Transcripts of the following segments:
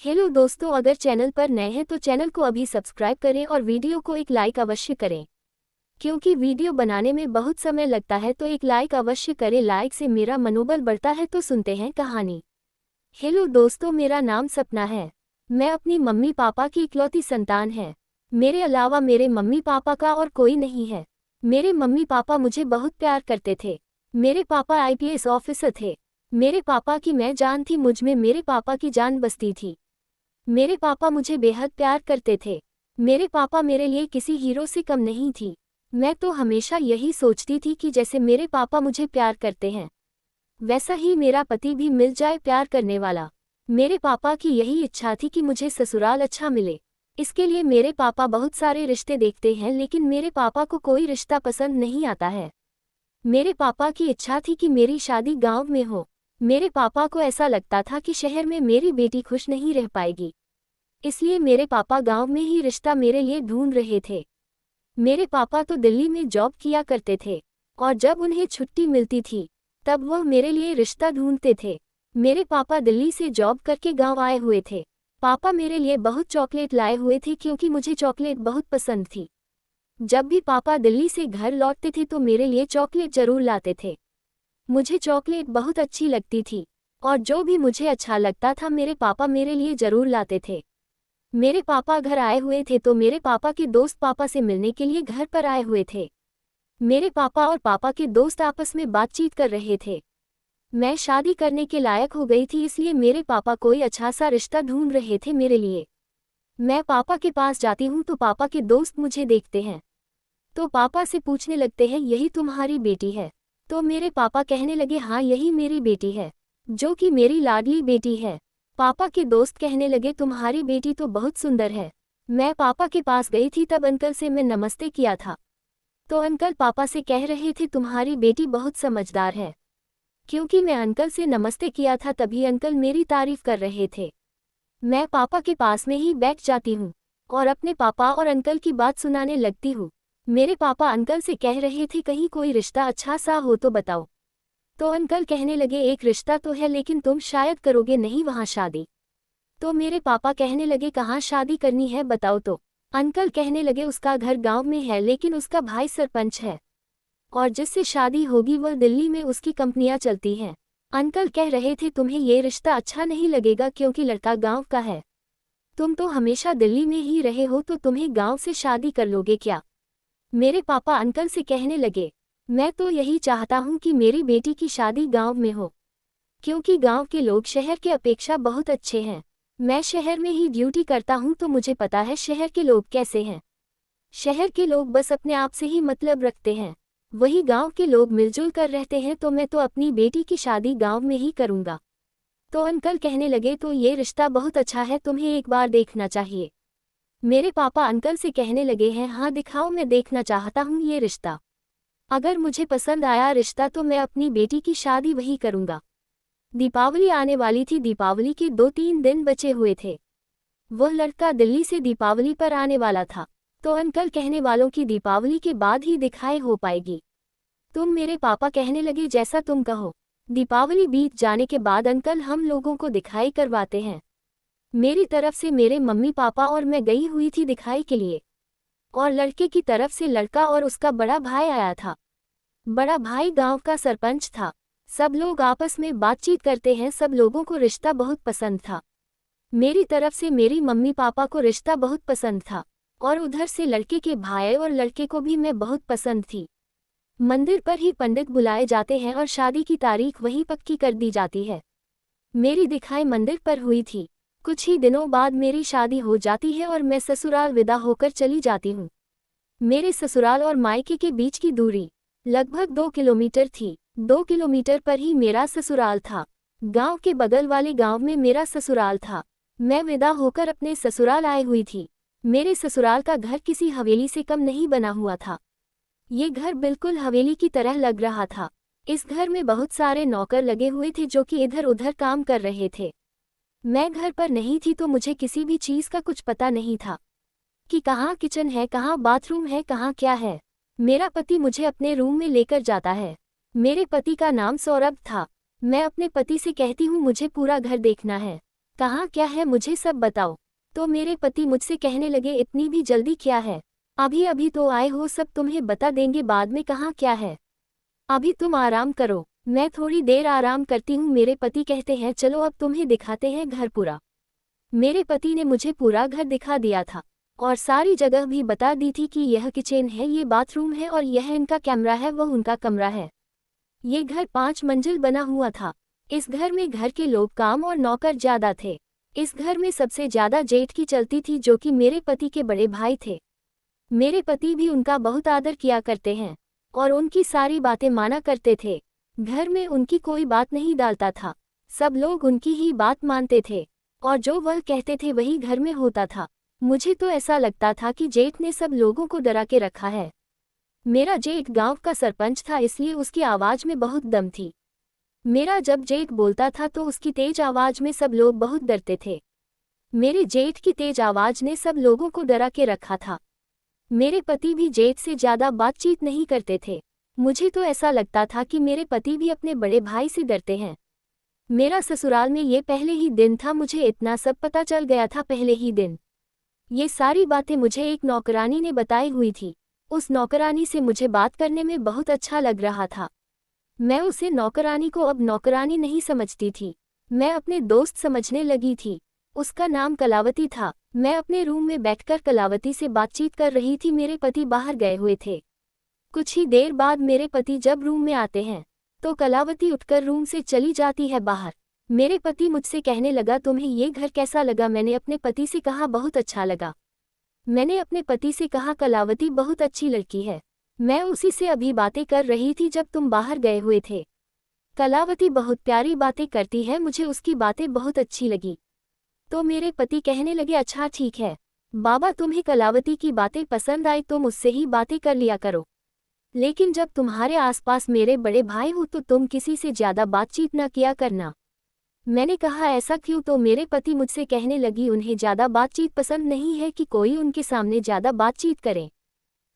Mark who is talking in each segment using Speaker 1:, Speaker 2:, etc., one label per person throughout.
Speaker 1: Hello दोस्तों, अगर channel पर नए हैं तो चैनल को अभी सब्सक्राइब करें और वीडियो को एक लाइक अवश्य करें, क्योंकि वीडियो बनाने में बहुत समय लगता है, तो एक लाइक अवश्य करें। लाइक से मेरा मनोबल बढ़ता है। तो सुनते हैं कहानी। हेलो दोस्तों, मेरा नाम सपना है। मैं अपनी मम्मी पापा की इकलौती संतान है। मेरे अलावा मेरे मम्मी पापा का और कोई नहीं है। मेरे मम्मी पापा मुझे बहुत प्यार करते थे। मेरे पापा आईपीएस ऑफिसर थे। मेरे पापा की मैं जान थी, मुझ में मेरे पापा की जान बसती थी। मेरे पापा मुझे बेहद प्यार करते थे। मेरे पापा मेरे लिए किसी हीरो से कम नहीं थी। मैं तो हमेशा यही सोचती थी कि जैसे मेरे पापा मुझे प्यार करते हैं, वैसा ही मेरा पति भी मिल जाए प्यार करने वाला। मेरे पापा की यही इच्छा थी कि मुझे ससुराल अच्छा मिले। इसके लिए मेरे पापा बहुत सारे रिश्ते देखते हैं, लेकिन मेरे पापा को कोई रिश्ता पसंद नहीं आता है। मेरे पापा की इच्छा थी कि मेरी शादी गांव में हो। मेरे पापा को ऐसा लगता था कि शहर में मेरी बेटी खुश नहीं रह पाएगी, इसलिए मेरे पापा गांव में ही रिश्ता मेरे लिए ढूंढ रहे थे। मेरे पापा तो दिल्ली में जॉब किया करते थे, और जब उन्हें छुट्टी मिलती थी तब वह मेरे लिए रिश्ता ढूंढते थे। मेरे पापा दिल्ली से जॉब करके गांव आए हुए थे। पापा मेरे लिए बहुत चॉकलेट लाए हुए थे, क्योंकि मुझे चॉकलेट बहुत पसंद थी। जब भी पापा दिल्ली से घर लौटते थे तो मेरे लिए चॉकलेट जरूर लाते थे। मुझे चॉकलेट बहुत अच्छी लगती थी, और जो भी मुझे अच्छा लगता था मेरे पापा मेरे लिए जरूर लाते थे। मेरे पापा घर आए हुए थे तो मेरे पापा के दोस्त पापा से मिलने के लिए घर पर आए हुए थे। मेरे पापा और पापा के दोस्त आपस में बातचीत कर रहे थे। मैं शादी करने के लायक हो गई थी, इसलिए मेरे पापा कोई अच्छा सा रिश्ता ढूंढ रहे थे मेरे लिए। मैं पापा के पास जाती हूँ तो पापा के दोस्त मुझे देखते हैं, तो पापा से पूछने लगते हैं, यही तुम्हारी बेटी है? तो मेरे पापा कहने लगे, हाँ यही मेरी बेटी है, जो कि मेरी लाडली बेटी है। पापा के दोस्त कहने लगे, तुम्हारी बेटी तो बहुत सुंदर है। मैं पापा के पास गई थी, तब अंकल से मैं नमस्ते किया था, तो अंकल पापा से कह रहे थे, तुम्हारी बेटी बहुत समझदार है। क्योंकि मैं अंकल से नमस्ते किया था तभी अंकल मेरी तारीफ कर रहे थे। मैं पापा के पास में ही बैठ जाती हूँ और अपने पापा और अंकल की बात सुनाने लगती हूँ। मेरे पापा अंकल से कह रहे थे, कहीं कोई रिश्ता अच्छा सा हो तो बताओ। तो अंकल कहने लगे, एक रिश्ता तो है, लेकिन तुम शायद करोगे नहीं वहाँ शादी। तो मेरे पापा कहने लगे, कहाँ शादी करनी है बताओ। तो अंकल कहने लगे, उसका घर गांव में है, लेकिन उसका भाई सरपंच है, और जिससे शादी होगी वह दिल्ली में उसकी कंपनियां चलती हैं। अंकल कह रहे थे, तुम्हें ये रिश्ता अच्छा नहीं लगेगा क्योंकि लड़का गांव का है। तुम तो हमेशा दिल्ली में ही रहे हो, तो तुम्हें गांव से शादी कर लोगे क्या? मेरे पापा अंकल से कहने लगे, मैं तो यही चाहता हूँ कि मेरी बेटी की शादी गांव में हो, क्योंकि गांव के लोग शहर के अपेक्षा बहुत अच्छे हैं। मैं शहर में ही ड्यूटी करता हूँ, तो मुझे पता है शहर के लोग कैसे हैं। शहर के लोग बस अपने आप से ही मतलब रखते हैं, वही गांव के लोग मिलजुल कर रहते हैं। तो मैं तो अपनी बेटी की शादी गांव में ही करूँगा। तो अंकल कहने लगे, तो ये रिश्ता बहुत अच्छा है, तुम्हें एक बार देखना चाहिए। मेरे पापा अंकल से कहने लगे हैं, हाँ दिखाओ, मैं देखना चाहता हूँ ये रिश्ता। अगर मुझे पसंद आया रिश्ता तो मैं अपनी बेटी की शादी वही करूँगा। दीपावली आने वाली थी, दीपावली के 2-3 दिन बचे हुए थे। वह लड़का दिल्ली से दीपावली पर आने वाला था, तो अंकल कहने वालों की दीपावली के बाद ही दिखाई हो पाएगी। तुम मेरे पापा कहने लगे, जैसा तुम कहो। दीपावली बीत जाने के बाद अंकल हम लोगों को दिखाई करवाते हैं। मेरी तरफ से मेरे मम्मी पापा और मैं गई हुई थी दिखाई के लिए, और लड़के की तरफ से लड़का और उसका बड़ा भाई आया था। बड़ा भाई गांव का सरपंच था। सब लोग आपस में बातचीत करते हैं, सब लोगों को रिश्ता बहुत पसंद था। मेरी तरफ से मेरी मम्मी पापा को रिश्ता बहुत पसंद था, और उधर से लड़के के भाई और लड़के को भी मैं बहुत पसंद थी। मंदिर पर ही पंडित बुलाए जाते हैं और शादी की तारीख वहीं पक्की कर दी जाती है। मेरी दिखाई मंदिर पर हुई थी। कुछ ही दिनों बाद मेरी शादी हो जाती है और मैं ससुराल विदा होकर चली जाती हूँ। मेरे ससुराल और मायके के बीच की दूरी लगभग 2 किलोमीटर थी। 2 किलोमीटर पर ही मेरा ससुराल था। गांव के बगल वाले गांव में मेरा ससुराल था। मैं विदा होकर अपने ससुराल आई हुई थी। मेरे ससुराल का घर किसी हवेली से कम नहीं बना हुआ था। ये घर बिल्कुल हवेली की तरह लग रहा था। इस घर में बहुत सारे नौकर लगे हुए थे जो कि इधर उधर काम कर रहे थे। मैं घर पर नहीं थी, तो मुझे किसी भी चीज़ का कुछ पता नहीं था कि कहाँ किचन है, कहाँ बाथरूम है, कहाँ क्या है। मेरा पति मुझे अपने रूम में लेकर जाता है। मेरे पति का नाम सौरभ था। मैं अपने पति से कहती हूँ, मुझे पूरा घर देखना है। कहाँ क्या है, मुझे सब बताओ। तो मेरे पति मुझसे कहने लगे, इतनी भी जल्दी क्या है, अभी अभी तो आए हो, सब तुम्हें बता देंगे बाद में कहाँ क्या है, अभी तुम आराम करो। मैं थोड़ी देर आराम करती हूँ। मेरे पति कहते हैं, चलो अब तुम्हें दिखाते हैं घर पूरा। मेरे पति ने मुझे पूरा घर दिखा दिया था और सारी जगह भी बता दी थी कि यह किचन है, ये बाथरूम है और यह इनका कैमरा है, वह उनका कमरा है। ये घर 5 मंजिल बना हुआ था। इस घर में घर के लोग काम और नौकर ज्यादा थे। इस घर में सबसे ज्यादा जेठ की चलती थी, जो कि मेरे पति के बड़े भाई थे। मेरे पति भी उनका बहुत आदर किया करते हैं और उनकी सारी बातें माना करते थे। घर में उनकी कोई बात नहीं डालता था, सब लोग उनकी ही बात मानते थे और जो वह कहते थे वही घर में होता था। मुझे तो ऐसा लगता था कि जेठ ने सब लोगों को डरा के रखा है। मेरा जेठ गांव का सरपंच था, इसलिए उसकी आवाज में बहुत दम थी। मेरा जब जेठ बोलता था तो उसकी तेज आवाज में सब लोग बहुत डरते थे। मेरे जेठ की तेज आवाज ने सब लोगों को डरा के रखा था। मेरे पति भी जेठ से ज्यादा बातचीत नहीं करते थे। मुझे तो ऐसा लगता था कि मेरे पति भी अपने बड़े भाई से डरते हैं। मेरा ससुराल में ये पहले ही दिन था, मुझे इतना सब पता चल गया था पहले ही दिन। ये सारी बातें मुझे एक नौकरानी ने बताई हुई थी। उस नौकरानी से मुझे बात करने में बहुत अच्छा लग रहा था। मैं उसे नौकरानी को अब नौकरानी नहीं समझती थी, मैं अपने दोस्त समझने लगी थी। उसका नाम कलावती था। मैं अपने रूम में बैठकर कलावती से बातचीत कर रही थी। मेरे पति बाहर गए हुए थे। कुछ ही देर बाद मेरे पति जब रूम में आते हैं तो कलावती उठकर रूम से चली जाती है बाहर। मेरे पति मुझसे कहने लगा, तुम्हें ये घर कैसा लगा? मैंने अपने पति से कहा, बहुत अच्छा लगा। मैंने अपने पति से कहा, कलावती बहुत अच्छी लड़की है, मैं उसी से अभी बातें कर रही थी जब तुम बाहर गए हुए थे। कलावती बहुत प्यारी बातें करती है, मुझे उसकी बातें बहुत अच्छी लगी। तो मेरे पति कहने लगे, अच्छा ठीक है बाबा, तुम्हें कलावती की बातें पसंद आई तो मुझसे ही बातें कर लिया करो, लेकिन जब तुम्हारे आसपास मेरे बड़े भाई हो तो तुम किसी से ज्यादा बातचीत न किया करना। मैंने कहा, ऐसा क्यों? तो मेरे पति मुझसे कहने लगी, उन्हें ज्यादा बातचीत पसंद नहीं है कि कोई उनके सामने ज्यादा बातचीत करे।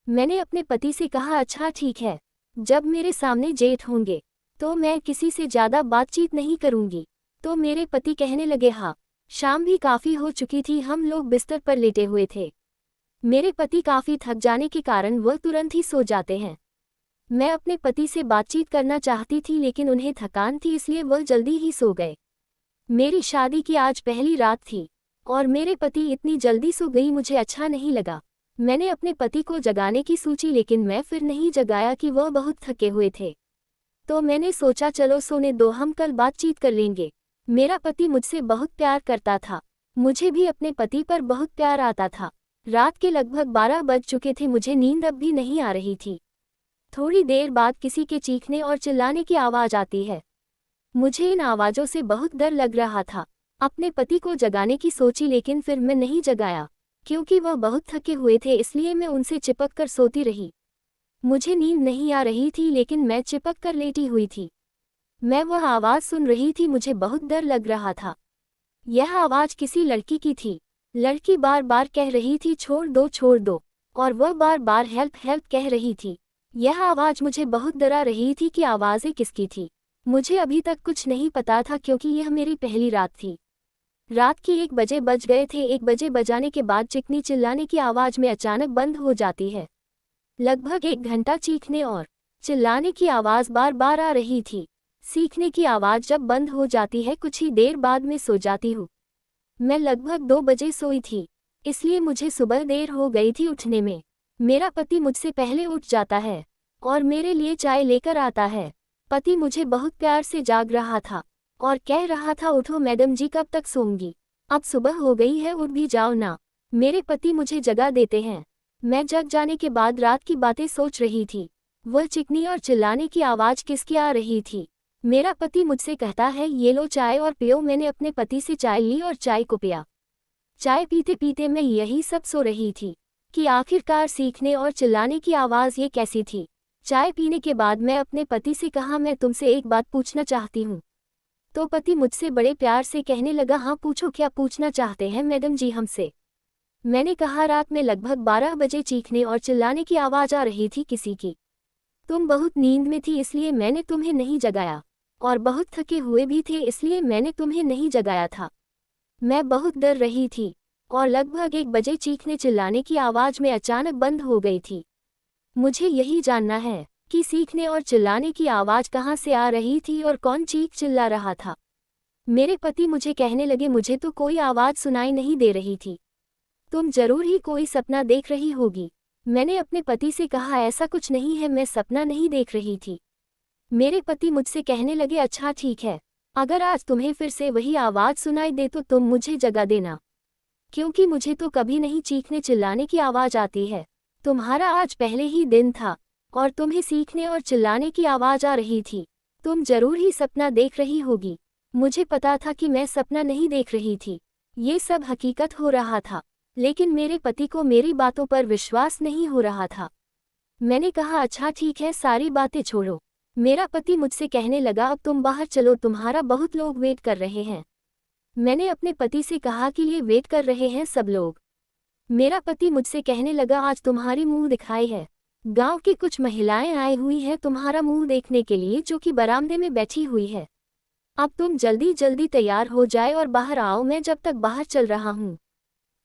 Speaker 1: मैंने अपने पति से कहा, अच्छा ठीक है, जब मेरे सामने जेठ होंगे तो मैं किसी से ज्यादा बातचीत नहीं करूंगी। तो मेरे पति कहने लगे, हाँ। शाम भी काफी हो चुकी थी, हम लोग बिस्तर पर लेटे हुए थे। मेरे पति काफी थक जाने के कारण वह तुरंत ही सो जाते हैं। मैं अपने पति से बातचीत करना चाहती थी लेकिन उन्हें थकान थी, इसलिए वह जल्दी ही सो गए। मेरी शादी की आज पहली रात थी और मेरे पति इतनी जल्दी सो गई, मुझे अच्छा नहीं लगा। मैंने अपने पति को जगाने की सोची लेकिन मैं फिर नहीं जगाया कि वह बहुत थके हुए थे। तो मैंने सोचा, चलो सोने दो, हम कल बातचीत कर लेंगे। मेरा पति मुझसे बहुत प्यार करता था, मुझे भी अपने पति पर बहुत प्यार आता था। रात के लगभग 12 बज चुके थे, मुझे नींद अब भी नहीं आ रही थी। थोड़ी देर बाद किसी के चीखने और चिल्लाने की आवाज़ आती है। मुझे इन आवाज़ों से बहुत डर लग रहा था। अपने पति को जगाने की सोची लेकिन फिर मैं नहीं जगाया, क्योंकि वह बहुत थके हुए थे, इसलिए मैं उनसे चिपक कर सोती रही। मुझे नींद नहीं आ रही थी लेकिन मैं चिपक कर लेटी हुई थी। मैं वह आवाज़ सुन रही थी, मुझे बहुत डर लग रहा था। यह आवाज़ किसी लड़की की थी। लड़की बार बार कह रही थी, छोड़ दो, और वह बार बार हेल्प हेल्प कह रही थी। यह आवाज़ मुझे बहुत डरा रही थी कि आवाज़ें किसकी थी। मुझे अभी तक कुछ नहीं पता था क्योंकि यह मेरी पहली रात थी। रात की 1 बजे बज गए थे। 1 बजे बजाने के बाद चिकनी चिल्लाने की आवाज़ में अचानक बंद हो जाती है। लगभग 1 घंटा चीखने और चिल्लाने की आवाज़ बार बार आ रही थी। सीखने की आवाज़ जब बंद हो जाती है, कुछ ही देर बाद में सो जाती हूँ। मैं लगभग 2 बजे सोई थी, इसलिए मुझे सुबह देर हो गई थी उठने में। मेरा पति मुझसे पहले उठ जाता है और मेरे लिए चाय लेकर आता है। पति मुझे बहुत प्यार से जाग रहा था और कह रहा था, उठो मैडम जी, कब तक सोंगी? अब सुबह हो गई है, उठ भी जाओ ना। मेरे पति मुझे जगा देते हैं। मैं जग जाने के बाद रात की बातें सोच रही थी। वह चिकनी और चिल्लाने की आवाज़ किसकी आ रही थी? मेरा पति मुझसे कहता है, ये लो चाय और पियो। मैंने अपने पति से चाय ली और चाय को पिया। चाय पीते पीते मैं यही सब सो रही थी कि आखिरकार सीखने और चिल्लाने की आवाज़ ये कैसी थी। चाय पीने के बाद मैं अपने पति से कहा, मैं तुमसे एक बात पूछना चाहती हूँ। तो पति मुझसे बड़े प्यार से कहने लगा, हाँ पूछो, क्या पूछना चाहते हैं मैडम जी हमसे? मैंने कहा, रात में लगभग 12 बजे चीखने और चिल्लाने की आवाज़ आ रही थी किसी की। तुम बहुत नींद में थी इसलिए मैंने तुम्हें नहीं जगाया, और बहुत थके हुए भी थे इसलिए मैंने तुम्हें नहीं जगाया था। मैं बहुत डर रही थी और लगभग 1 बजे चीखने चिल्लाने की आवाज़ में अचानक बंद हो गई थी। मुझे यही जानना है कि सीखने और चिल्लाने की आवाज़ कहाँ से आ रही थी और कौन चीख चिल्ला रहा था। मेरे पति मुझे कहने लगे, मुझे तो कोई आवाज़ सुनाई नहीं दे रही थी। तुम जरूर ही कोई सपना देख रही होगी। मैंने अपने पति से कहा, ऐसा कुछ नहीं है, मैं सपना नहीं देख रही थी। मेरे पति मुझसे कहने लगे, अच्छा ठीक है, अगर आज तुम्हें फिर से वही आवाज़ सुनाई दे तो तुम मुझे जगा देना, क्योंकि मुझे तो कभी नहीं चीखने चिल्लाने की आवाज़ आती है। तुम्हारा आज पहले ही दिन था और तुम्हें सीखने और चिल्लाने की आवाज़ आ रही थी। तुम जरूर ही सपना देख रही होगी। मुझे पता था कि मैं सपना नहीं देख रही थी, ये सब हकीकत हो रहा था, लेकिन मेरे पति को मेरी बातों पर विश्वास नहीं हो रहा था। मैंने कहा, अच्छा ठीक है, सारी बातें छोड़ो। मेरा पति मुझसे कहने लगा, अब तुम बाहर चलो, तुम्हारा बहुत लोग वेट कर रहे हैं। मैंने अपने पति से कहा कि ये वेट कर रहे हैं सब लोग। मेरा पति मुझसे कहने लगा, आज तुम्हारी मुंह दिखाई है। गांव की कुछ महिलाएं आई हुई हैं तुम्हारा मुंह देखने के लिए, जो कि बरामदे में बैठी हुई है। अब तुम जल्दी जल्दी तैयार हो जाए और बाहर आओ, मैं जब तक बाहर चल रहा हूँ।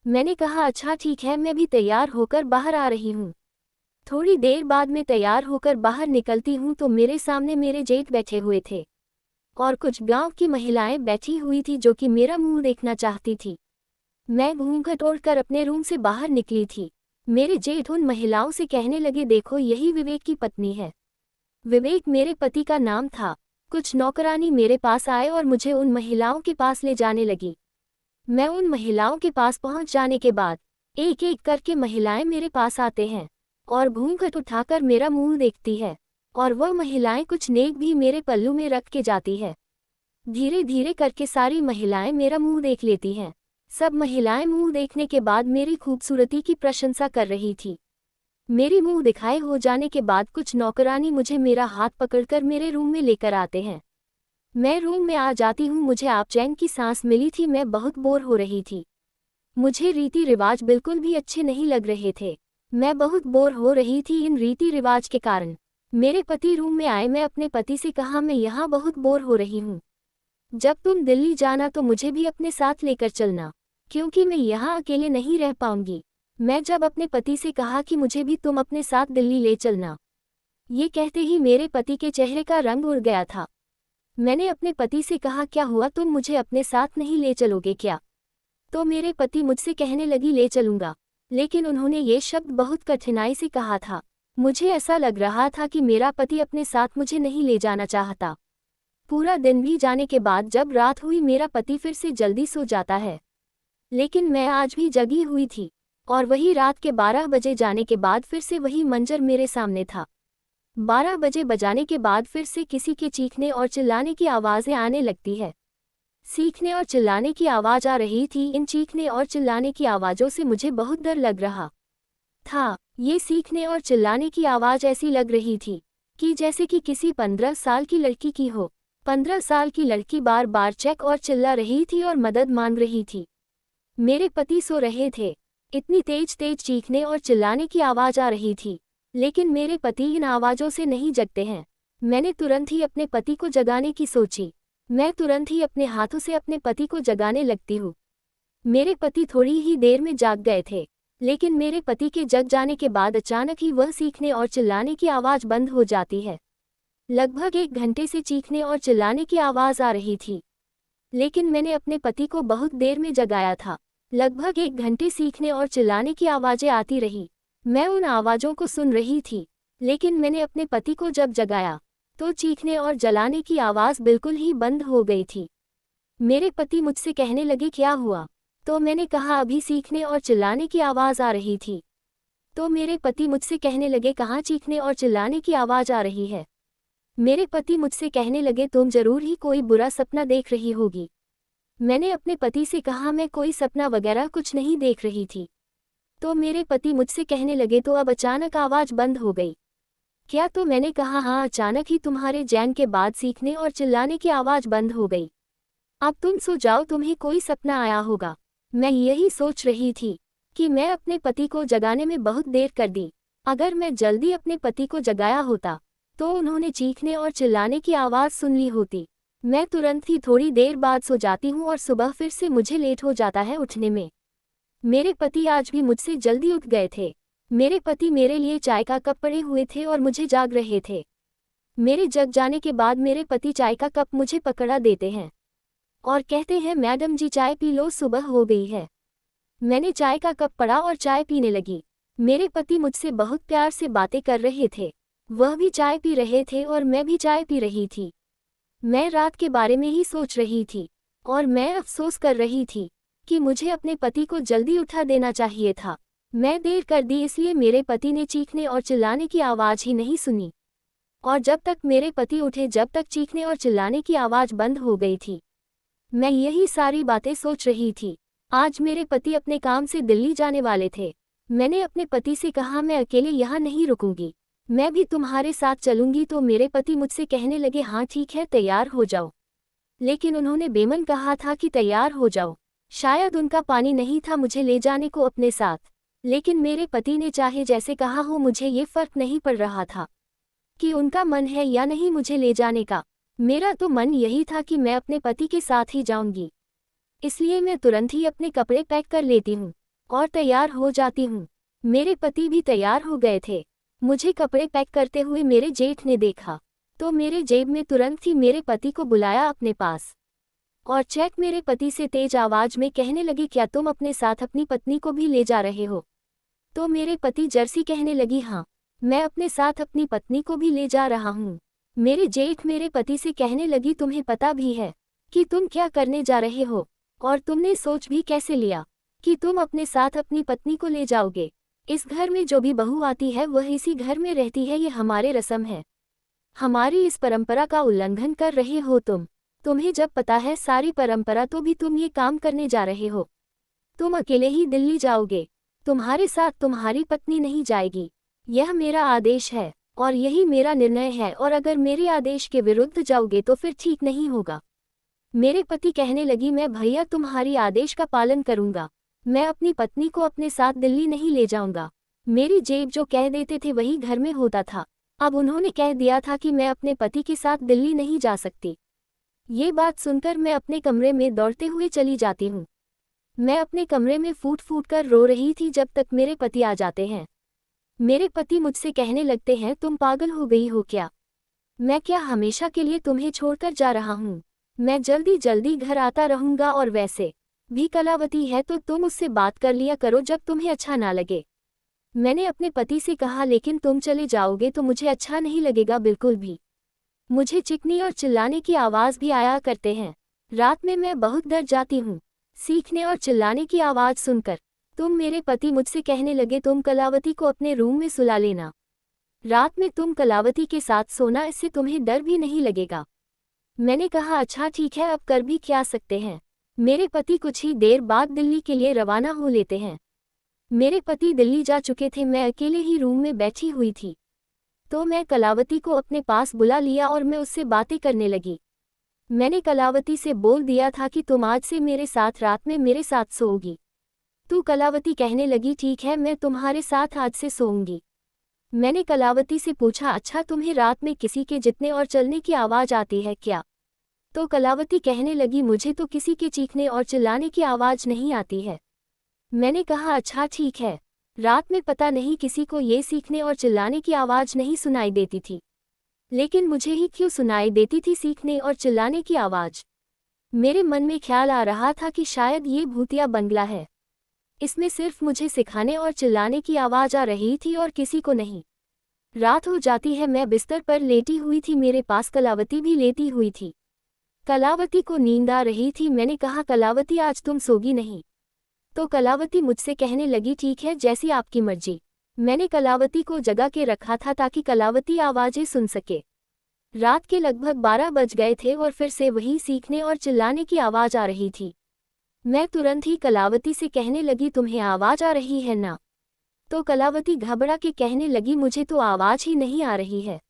Speaker 1: मैंने कहा, अच्छा ठीक है, मैं भी तैयार होकर बाहर आ रही हूँ। थोड़ी देर बाद मैं तैयार होकर बाहर निकलती हूँ तो मेरे सामने मेरे जेठ बैठे हुए थे और कुछ गांव की महिलाएं बैठी हुई थी जो कि मेरा मुंह देखना चाहती थी। मैं घूंघट ओढ़कर अपने रूम से बाहर निकली थी। मेरे जेठ उन महिलाओं से कहने लगे, देखो यही विवेक की पत्नी है। विवेक मेरे पति का नाम था। कुछ नौकरानी मेरे पास आए और मुझे उन महिलाओं के पास ले जाने लगी। मैं उन महिलाओं के पास पहुंच जाने के बाद एक एक करके महिलाएं मेरे पास आते हैं और घूंघट उठाकर मेरा मुंह देखती है, और वह महिलाएं कुछ नेक भी मेरे पल्लू में रख के जाती है। धीरे धीरे करके सारी महिलाएं मेरा मुंह देख लेती हैं। सब महिलाएं मुंह देखने के बाद मेरी खूबसूरती की प्रशंसा कर रही थी। मेरी मुंह दिखाए हो जाने के बाद कुछ नौकरानी मुझे मेरा हाथ पकड़कर मेरे रूम में लेकर आते हैं। मैं रूम में आ जाती हूँ। मुझे आपचैन की सांस मिली थी। मैं बहुत बोर हो रही थी। मुझे रीति रिवाज बिल्कुल भी अच्छे नहीं लग रहे थे। मैं बहुत बोर हो रही थी इन रीति रिवाज के कारण। मेरे पति रूम में आए। मैं अपने पति से कहा, मैं यहाँ बहुत बोर हो रही हूँ। जब तुम दिल्ली जाना तो मुझे भी अपने साथ लेकर चलना, क्योंकि मैं यहाँ अकेले नहीं रह पाऊंगी। मैं जब अपने पति से कहा कि मुझे भी तुम अपने साथ दिल्ली ले चलना, ये कहते ही मेरे पति के चेहरे का रंग उड़ गया था। मैंने अपने पति से कहा, क्या हुआ, तुम मुझे अपने साथ नहीं ले चलोगे क्या? तो मेरे पति मुझसे कहने लगी, ले चलूंगा, लेकिन उन्होंने ये शब्द बहुत कठिनाई से कहा था। मुझे ऐसा लग रहा था कि मेरा पति अपने साथ मुझे नहीं ले जाना चाहता। पूरा दिन भी जाने के बाद जब रात हुई, मेरा पति फिर से जल्दी सो जाता है, लेकिन मैं आज भी जगी हुई थी और वही रात के 12 बजे जाने के बाद फिर से वही मंजर मेरे सामने था। 12 बजे बजाने के बाद फिर से किसी के चीखने और चिल्लाने की आवाज़ें आने लगती है। सीखने और चिल्लाने की आवाज़ आ रही थी। इन चीखने और चिल्लाने की आवाज़ों से मुझे बहुत डर लग रहा था। ये सीखने और चिल्लाने की आवाज़ ऐसी लग रही थी कि जैसे कि किसी 15 साल की लड़की की हो। 15 साल की लड़की बार बार चेक और चिल्ला रही थी और मदद मांग रही थी। मेरे पति सो रहे थे। इतनी तेज तेज चीखने और चिल्लाने की आवाज़ आ रही थी, लेकिन मेरे पति इन आवाज़ों से नहीं जगते हैं। मैंने तुरंत ही अपने पति को जगाने की सोची। मैं तुरंत ही अपने हाथों से अपने पति को जगाने लगती हूँ। मेरे पति थोड़ी ही देर में जाग गए थे, लेकिन मेरे पति के जग जाने के बाद अचानक ही वह सीखने और चिल्लाने की आवाज़ बंद हो जाती है। लगभग 1 घंटे से चीखने और चिल्लाने की आवाज़ आ रही थी, लेकिन मैंने अपने पति को बहुत देर में जगाया था। लगभग 1 घंटे सीखने और चिल्लाने की आवाज़ें आती रही। मैं उन आवाज़ों को सुन रही थी, लेकिन मैंने अपने पति को जब जगाया तो चीखने और जलाने की आवाज़ बिल्कुल ही बंद हो गई थी। मेरे पति मुझसे कहने लगे, क्या हुआ? तो मैंने कहा, अभी सीखने और चिल्लाने की आवाज़ आ रही थी। तो मेरे पति मुझसे कहने लगे, कहाँ चीखने और चिल्लाने की आवाज़ आ रही है? मेरे पति मुझसे कहने लगे, तुम जरूर ही कोई बुरा सपना देख रही होगी। मैंने अपने पति से कहा, मैं कोई सपना वगैरह कुछ नहीं देख रही थी। तो मेरे पति मुझसे कहने लगे, तो अब अचानक आवाज़ बंद हो गई क्या? तो मैंने कहा, हाँ, अचानक ही तुम्हारे जैन के बाद सीखने और चिल्लाने की आवाज़ बंद हो गई। अब तुम सो जाओ, तुम्हें कोई सपना आया होगा। मैं यही सोच रही थी कि मैं अपने पति को जगाने में बहुत देर कर दी। अगर मैं जल्दी अपने पति को जगाया होता तो उन्होंने चीखने और चिल्लाने की आवाज़ सुन ली होती। मैं तुरंत ही थोड़ी देर बाद सो जाती हूँ और सुबह फिर से मुझे लेट हो जाता है उठने में। मेरे पति आज भी मुझसे जल्दी उठ गए थे। मेरे पति मेरे लिए चाय का कप पड़े हुए थे और मुझे जाग रहे थे। मेरे जग जाने के बाद मेरे पति चाय का कप मुझे पकड़ा देते हैं और कहते हैं, मैडम जी चाय पी लो, सुबह हो गई है। मैंने चाय का कप पढ़ा और चाय पीने लगी। मेरे पति मुझसे बहुत प्यार से बातें कर रहे थे। वह भी चाय पी रहे थे और मैं भी चाय पी रही थी। मैं रात के बारे में ही सोच रही थी और मैं अफसोस कर रही थी कि मुझे अपने पति को जल्दी उठा देना चाहिए था। मैं देर कर दी इसलिए मेरे पति ने चीखने और चिल्लाने की आवाज़ ही नहीं सुनी और जब तक मेरे पति उठे जब तक चीखने और चिल्लाने की आवाज़ बंद हो गई थी। मैं यही सारी बातें सोच रही थी। आज मेरे पति अपने काम से दिल्ली जाने वाले थे। मैंने अपने पति से कहा, मैं अकेले यहाँ नहीं रुकूंगी, मैं भी तुम्हारे साथ चलूंगी। तो मेरे पति मुझसे कहने लगे, हाँ ठीक है, तैयार हो जाओ। लेकिन उन्होंने बेमन कहा था कि तैयार हो जाओ। शायद उनका पानी नहीं था मुझे ले जाने को अपने साथ, लेकिन मेरे पति ने चाहे जैसे कहा हो, मुझे ये फर्क नहीं पड़ रहा था कि उनका मन है या नहीं मुझे ले जाने का। मेरा तो मन यही था कि मैं अपने पति के साथ ही जाऊंगी। इसलिए मैं तुरंत ही अपने कपड़े पैक कर लेती हूँ और तैयार हो जाती हूँ। मेरे पति भी तैयार हो गए थे। मुझे कपड़े पैक करते हुए मेरे जेठ ने देखा तो मेरे जेब में तुरंत ही मेरे पति को बुलाया अपने पास और चेक मेरे पति से तेज आवाज में कहने लगी, क्या तुम अपने साथ अपनी पत्नी को भी ले जा रहे हो? तो मेरे पति जर्सी कहने लगी, हाँ, मैं अपने साथ अपनी पत्नी को भी ले जा रहा हूँ। मेरे जेठ मेरे पति से कहने लगी, तुम्हें पता भी है कि तुम क्या करने जा रहे हो और तुमने सोच भी कैसे लिया कि तुम अपने साथ अपनी पत्नी को ले जाओगे? इस घर में जो भी बहू आती है वह इसी घर में रहती है, ये हमारे रस्म है। हमारी इस परंपरा का उल्लंघन कर रहे हो तुम। तुम्हें जब पता है सारी परंपरा तो भी तुम ये काम करने जा रहे हो। तुम अकेले ही दिल्ली जाओगे, तुम्हारे साथ तुम्हारी पत्नी नहीं जाएगी। यह मेरा आदेश है और यही मेरा निर्णय है, और अगर मेरे आदेश के विरुद्ध जाओगे तो फिर ठीक नहीं होगा। मेरे पति कहने लगी, मैं भैया तुम्हारी आदेश का पालन करूंगा, मैं अपनी पत्नी को अपने साथ दिल्ली नहीं ले जाऊंगा। मेरी जेब जो कह देते थे वही घर में होता था। अब उन्होंने कह दिया था कि मैं अपने पति के साथ दिल्ली नहीं जा सकती। ये बात सुनकर मैं अपने कमरे में दौड़ते हुए चली जाती हूँ। मैं अपने कमरे में फूट फूट कर रो रही थी जब तक मेरे पति आ जाते हैं। मेरे पति मुझसे कहने लगते हैं, तुम पागल हो गई हो क्या? मैं क्या हमेशा के लिए तुम्हें छोड़कर जा रहा हूँ? मैं जल्दी जल्दी घर आता रहूँगा, और वैसे भी कलावती है तो तुम उससे बात कर लिया करो जब तुम्हें अच्छा ना लगे। मैंने अपने पति से कहा, लेकिन तुम चले जाओगे तो मुझे अच्छा नहीं लगेगा बिल्कुल भी। मुझे चिकनी और चिल्लाने की आवाज़ भी आया करते हैं। रात में मैं बहुत डर जाती हूँ सीखने और चिल्लाने की आवाज़ सुनकर। मेरे पति मुझसे कहने लगे, तुम कलावती को अपने रूम में सुला लेना। रात में तुम कलावती के साथ सोना, इससे तुम्हें डर भी नहीं लगेगा। मैंने कहा, अच्छा ठीक है, अब कर भी क्या सकते हैं। मेरे पति कुछ ही देर बाद दिल्ली के लिए रवाना हो लेते हैं। मेरे पति दिल्ली जा चुके थे, मैं अकेले ही रूम में बैठी हुई थी। तो मैं कलावती को अपने पास बुला लिया और मैं उससे बातें करने लगी। मैंने कलावती से बोल दिया था कि तुम आज से मेरे साथ रात में मेरे साथ सोओगी। तो कलावती कहने लगी, ठीक है, मैं तुम्हारे साथ आज से सोऊंगी। मैंने कलावती से पूछा, अच्छा तुम्हें रात में किसी के जितने और चलने की आवाज़ आती है क्या? तो कलावती कहने लगी, मुझे तो किसी के चीखने और चिल्लाने की आवाज़ नहीं आती है। मैंने कहा, अच्छा ठीक है। रात में पता नहीं किसी को ये सीखने और चिल्लाने की आवाज़ नहीं सुनाई देती थी, लेकिन मुझे ही क्यों सुनाई देती थी सीखने और चिल्लाने की आवाज़। मेरे मन में ख्याल आ रहा था कि शायद ये भूतिया बंगला है, इसमें सिर्फ मुझे सिखाने और चिल्लाने की आवाज़ आ रही थी और किसी को नहीं। रात हो जाती है, मैं बिस्तर पर लेटी हुई थी, मेरे पास कलावती भी लेटी हुई थी। कलावती को नींद आ रही थी। मैंने कहा, कलावती आज तुम सोगी नहीं? तो कलावती मुझसे कहने लगी, ठीक है, जैसी आपकी मर्जी। मैंने कलावती को जगा के रखा था ताकि कलावती आवाज़ें सुन सके। रात के लगभग 12 बज गए थे और फिर से वही सीखने और चिल्लाने की आवाज़ आ रही थी। मैं तुरंत ही कलावती से कहने लगी, तुम्हें आवाज़ आ रही है ना? तो कलावती घबरा के कहने लगी, मुझे तो आवाज़ ही नहीं आ रही है।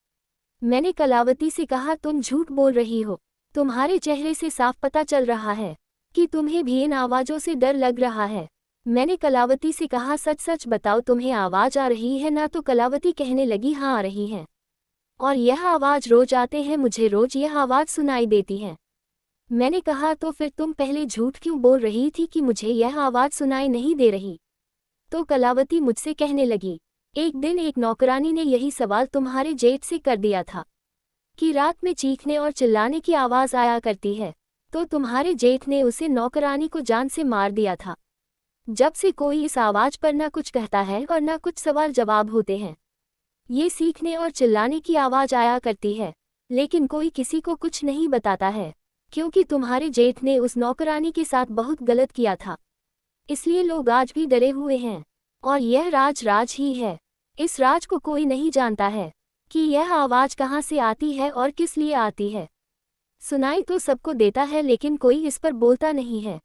Speaker 1: मैंने कलावती से कहा, तुम झूठ बोल रही हो, तुम्हारे चेहरे से साफ पता चल रहा है कि तुम्हें भी इन आवाज़ों से डर लग रहा है। मैंने कलावती से कहा, सच सच बताओ, तुम्हें आवाज़ आ रही है ना? तो कलावती कहने लगी, हाँ आ रही है, और यह आवाज़ रोज आते हैं, मुझे रोज यह आवाज़ सुनाई देती है। मैंने कहा तो फिर तुम पहले झूठ क्यों बोल रही थी कि मुझे यह आवाज़ सुनाई नहीं दे रही? तो कलावती मुझसे कहने लगी, एक दिन एक नौकरानी ने यही सवाल तुम्हारे जेठ से कर दिया था कि रात में चीखने और चिल्लाने की आवाज़ आया करती है, तो तुम्हारे जेठ ने उसे नौकरानी को जान से मार दिया था। जब से कोई इस आवाज़ पर न कुछ कहता है और न कुछ सवाल जवाब होते हैं। ये सीखने और चिल्लाने की आवाज़ आया करती है, लेकिन कोई किसी को कुछ नहीं बताता है, क्योंकि तुम्हारे जेठ ने उस नौकरानी के साथ बहुत गलत किया था। इसलिए लोग आज भी डरे हुए हैं, और यह राज ही है। इस राज को कोई नहीं जानता है कि यह आवाज़ कहाँ से आती है और किस लिए आती है। सुनाई तो सबको देता है लेकिन कोई इस पर बोलता नहीं है।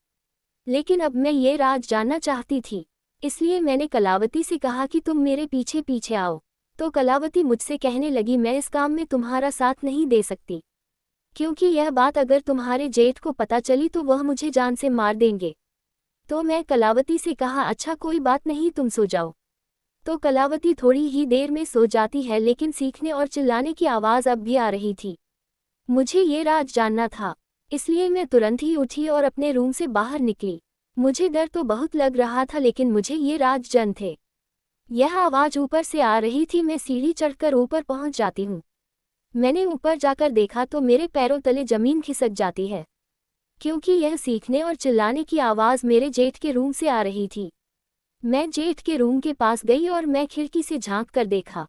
Speaker 1: लेकिन अब मैं ये राज जानना चाहती थी, इसलिए मैंने कलावती से कहा कि तुम मेरे पीछे पीछे आओ। तो कलावती मुझसे कहने लगी, मैं इस काम में तुम्हारा साथ नहीं दे सकती, क्योंकि यह बात अगर तुम्हारे जेठ को पता चली तो वह मुझे जान से मार देंगे। तो मैं कलावती से कहा, अच्छा कोई बात नहीं, तुम सो जाओ। तो कलावती थोड़ी ही देर में सो जाती है, लेकिन सीखने और चिल्लाने की आवाज़ अब भी आ रही थी। मुझे ये राज जानना था, इसलिए मैं तुरंत ही उठी और अपने रूम से बाहर निकली। मुझे डर तो बहुत लग रहा था, लेकिन मुझे ये राज जन थे। यह आवाज़ ऊपर से आ रही थी। मैं सीढ़ी चढ़कर ऊपर पहुंच जाती हूँ। मैंने ऊपर जाकर देखा तो मेरे पैरों तले जमीन खिसक जाती है, क्योंकि यह सीखने और चिल्लाने की आवाज़ मेरे जेठ के रूम से आ रही थी। मैं जेठ के रूम के पास गई और मैं खिड़की से झांक कर देखा।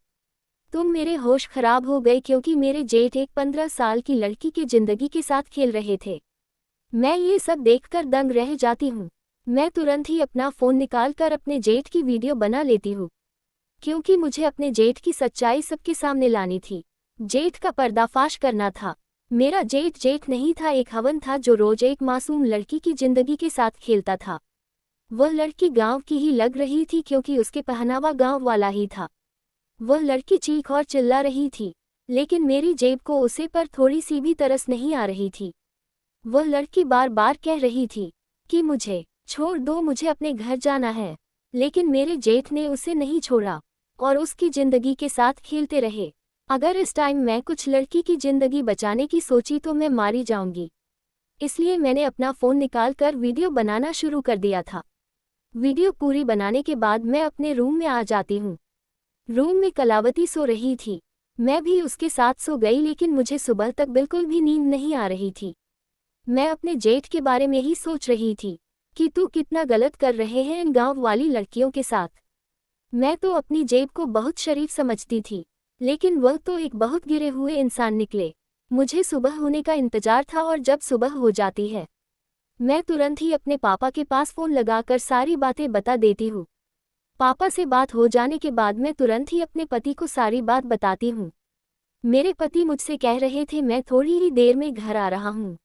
Speaker 1: तुम मेरे होश खराब हो गए, क्योंकि मेरे जेठ एक 15 साल की लड़की की जिंदगी के साथ खेल रहे थे। मैं ये सब देखकर दंग रह जाती हूँ। मैं तुरंत ही अपना फ़ोन निकालकर अपने जेठ की वीडियो बना लेती हूँ, क्योंकि मुझे अपने जेठ की सच्चाई सबके सामने लानी थी। जेठ का पर्दाफाश करना था। मेरा जेठ जेठ नहीं था, एक हवन था जो रोज एक मासूम लड़की की जिंदगी के साथ खेलता था। वह लड़की गांव की ही लग रही थी, क्योंकि उसके पहनावा गांव वाला ही था। वह लड़की चीख और चिल्ला रही थी, लेकिन मेरी जेब को उसे पर थोड़ी सी भी तरस नहीं आ रही थी। वह लड़की बार बार कह रही थी कि मुझे छोड़ दो, मुझे अपने घर जाना है। लेकिन मेरे जेठ ने उसे नहीं छोड़ा और उसकी जिंदगी के साथ खेलते रहे। अगर इस टाइम मैं कुछ लड़की की जिंदगी बचाने की सोची तो मैं मारी जाऊंगी। इसलिए मैंने अपना फ़ोन निकालकर वीडियो बनाना शुरू कर दिया था। वीडियो पूरी बनाने के बाद मैं अपने रूम में आ जाती हूँ। रूम में कलावती सो रही थी। मैं भी उसके साथ सो गई, लेकिन मुझे सुबह तक बिल्कुल भी नींद नहीं आ रही थी। मैं अपने जेठ के बारे में ही सोच रही थी कि तू कितना गलत कर रहे हैं इन गांव वाली लड़कियों के साथ। मैं तो अपनी जेब को बहुत शरीफ समझती थी, लेकिन वह तो एक बहुत गिरे हुए इंसान निकले। मुझे सुबह होने का इंतजार था, और जब सुबह हो जाती है मैं तुरंत ही अपने पापा के पास फ़ोन लगाकर सारी बातें बता देती हूँ। पापा से बात हो जाने के बाद मैं तुरंत ही अपने पति को सारी बात बताती हूँ। मेरे पति मुझसे कह रहे थे, मैं थोड़ी ही देर में घर आ रहा हूँ।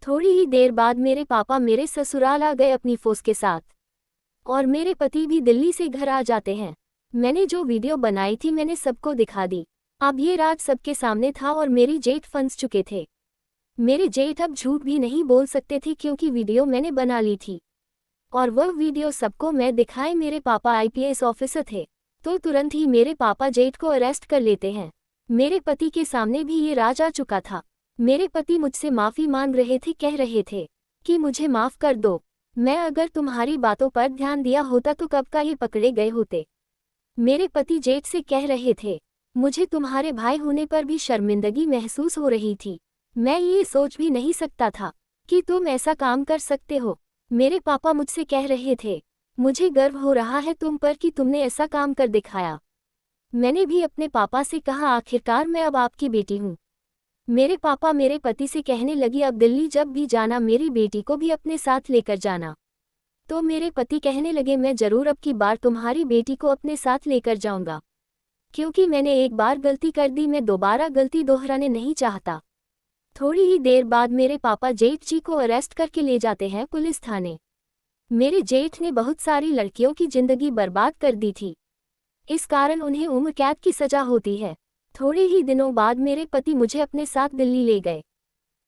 Speaker 1: थोड़ी ही देर बाद मेरे पापा मेरे ससुराल आ गए अपनी फोर्स के साथ, और मेरे पति भी दिल्ली से घर आ जाते हैं। मैंने जो वीडियो बनाई थी मैंने सबको दिखा दी। अब ये राज सबके सामने था और मेरी जेठ फंस चुके थे। मेरे जेठ अब झूठ भी नहीं बोल सकते थे, क्योंकि वीडियो मैंने बना ली थी, और वह वीडियो सबको मैं दिखाए। मेरे पापा आईपीएस ऑफिसर थे, तो तुरंत ही मेरे पापा जेठ को अरेस्ट कर लेते हैं। मेरे पति के सामने भी ये राज आ चुका था। मेरे पति मुझसे माफ़ी मांग रहे थे, कह रहे थे कि मुझे माफ़ कर दो। मैं अगर तुम्हारी बातों पर ध्यान दिया होता तो कब का ये पकड़े गए होते। मेरे पति जेठ से कह रहे थे, मुझे तुम्हारे भाई होने पर भी शर्मिंदगी महसूस हो रही थी। मैं ये सोच भी नहीं सकता था कि तुम ऐसा काम कर सकते हो। मेरे पापा मुझसे कह रहे थे, मुझे गर्व हो रहा है तुम पर कि तुमने ऐसा काम कर दिखाया। मैंने भी अपने पापा से कहा, आखिरकार मैं अब आपकी बेटी हूँ। मेरे पापा मेरे पति से कहने लगी, अब दिल्ली जब भी जाना मेरी बेटी को भी अपने साथ लेकर जाना। तो मेरे पति कहने लगे, मैं जरूर अब की बार तुम्हारी बेटी को अपने साथ लेकर जाऊंगा, क्योंकि मैंने एक बार गलती कर दी, मैं दोबारा गलती दोहराने नहीं चाहता। थोड़ी ही देर बाद मेरे पापा जेठ जी को अरेस्ट करके ले जाते हैं पुलिस थाने। मेरे जेठ ने बहुत सारी लड़कियों की जिंदगी बर्बाद कर दी थी, इस कारण उन्हें उम्र कैद की सजा होती है। थोड़े ही दिनों बाद मेरे पति मुझे अपने साथ दिल्ली ले गए।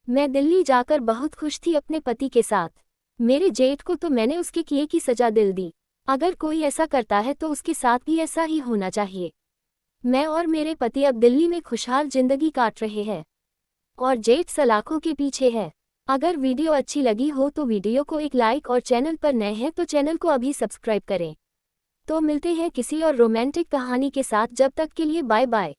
Speaker 1: मैं दिल्ली जाकर बहुत खुश थी अपने पति के साथ। मेरे जेठ को तो मैंने उसके किए की सजा दिल दी। अगर कोई ऐसा करता है तो उसके साथ भी ऐसा ही होना चाहिए। मैं और मेरे पति अब दिल्ली में खुशहाल जिंदगी काट रहे हैं, और जेठ सलाखों के पीछे है। अगर वीडियो अच्छी लगी हो तो वीडियो को एक लाइक और चैनल पर नए हैं तो चैनल को अभी सब्सक्राइब करें। तो मिलते हैं किसी और रोमांटिक कहानी के साथ, जब तक के लिए बाय बाय।